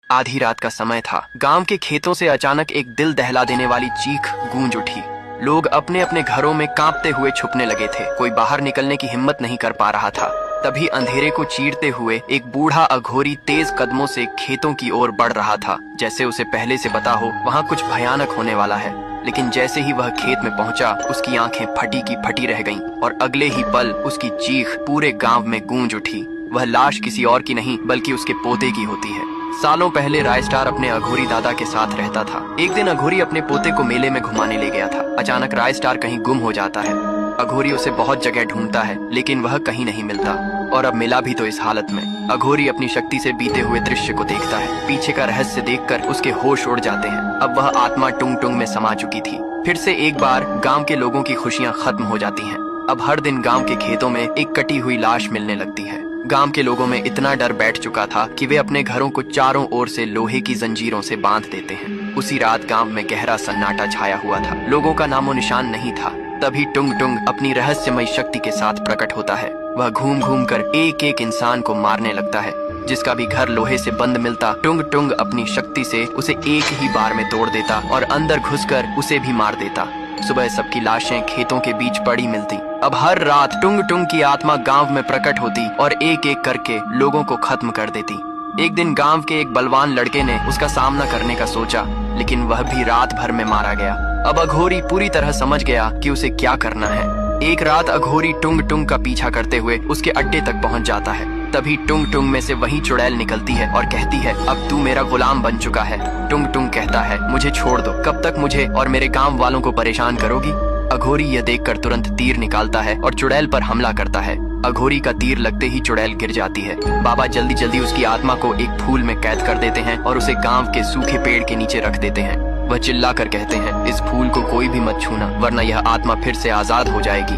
आधी रात का समय था। गांव के खेतों से अचानक एक दिल दहला देने वाली चीख गूंज उठी। लोग अपने अपने घरों में कांपते हुए छुपने लगे थे। कोई बाहर निकलने की हिम्मत नहीं कर पा रहा था। तभी अंधेरे को चीरते हुए एक बूढ़ा अघोरी तेज कदमों से खेतों की ओर बढ़ रहा था, जैसे उसे पहले से पता हो वहाँ कुछ भयानक होने वाला है। लेकिन जैसे ही वह खेत में पहुंचा, उसकी आंखें फटी की फटी रह गईं और अगले ही पल उसकी चीख पूरे गांव में गूंज उठी। वह लाश किसी और की नहीं बल्कि उसके पोते की होती है। सालों पहले रायस्टार अपने अघोरी दादा के साथ रहता था। एक दिन अघोरी अपने पोते को मेले में घुमाने ले गया था। अचानक रायस्टार कहीं गुम हो जाता है। अघोरी उसे बहुत जगह ढूंढता है, लेकिन वह कहीं नहीं मिलता और अब मिला भी तो इस हालत में। अघोरी अपनी शक्ति से बीते हुए दृश्य को देखता है। पीछे का रहस्य देखकर उसके होश उड़ जाते हैं। अब वह आत्मा टुंग टुंग में समा चुकी थी। फिर से एक बार गांव के लोगों की खुशियां खत्म हो जाती हैं। अब हर दिन गांव के खेतों में एक कटी हुई लाश मिलने लगती है। गांव के लोगों में इतना डर बैठ चुका था कि वे अपने घरों को चारों ओर से लोहे की जंजीरों से बांध देते हैं। उसी रात गांव में गहरा सन्नाटा छाया हुआ था। लोगों का नामो निशान नहीं था। तभी टुंग टुंग अपनी रहस्यमयी शक्ति के साथ प्रकट होता है। वह घूम घूम कर एक एक इंसान को मारने लगता है। जिसका भी घर लोहे से बंद मिलता, टुंग टुंग अपनी शक्ति से उसे एक ही बार में तोड़ देता और अंदर घुसकर उसे भी मार देता। सुबह सबकी लाशें खेतों के बीच पड़ी मिलती। अब हर रात टुंग टुंग की आत्मा गांव में प्रकट होती और एक एक करके लोगों को खत्म कर देती। एक दिन गांव के एक बलवान लड़के ने उसका सामना करने का सोचा, लेकिन वह भी रात भर में मारा गया। अब अघोरी पूरी तरह समझ गया कि उसे क्या करना है। एक रात अघोरी टुंग टुंग का पीछा करते हुए उसके अड्डे तक पहुंच जाता है। तभी टुंग टुंग में से वही चुड़ैल निकलती है और कहती है, अब तू मेरा गुलाम बन चुका है। टुंग टुंग कहता है, मुझे छोड़ दो, कब तक मुझे और मेरे गांव वालों को परेशान करोगी। अघोरी यह देखकर तुरंत तीर निकालता है और चुड़ैल पर हमला करता है। अघोरी का तीर लगते ही चुड़ैल गिर जाती है। बाबा जल्दी जल्दी उसकी आत्मा को एक फूल में कैद कर देते हैं और उसे गांव के सूखे पेड़ के नीचे रख देते हैं। वह चिल्लाकर कहते हैं, इस फूल को कोई भी मत छूना, वरना यह आत्मा फिर से आजाद हो जाएगी।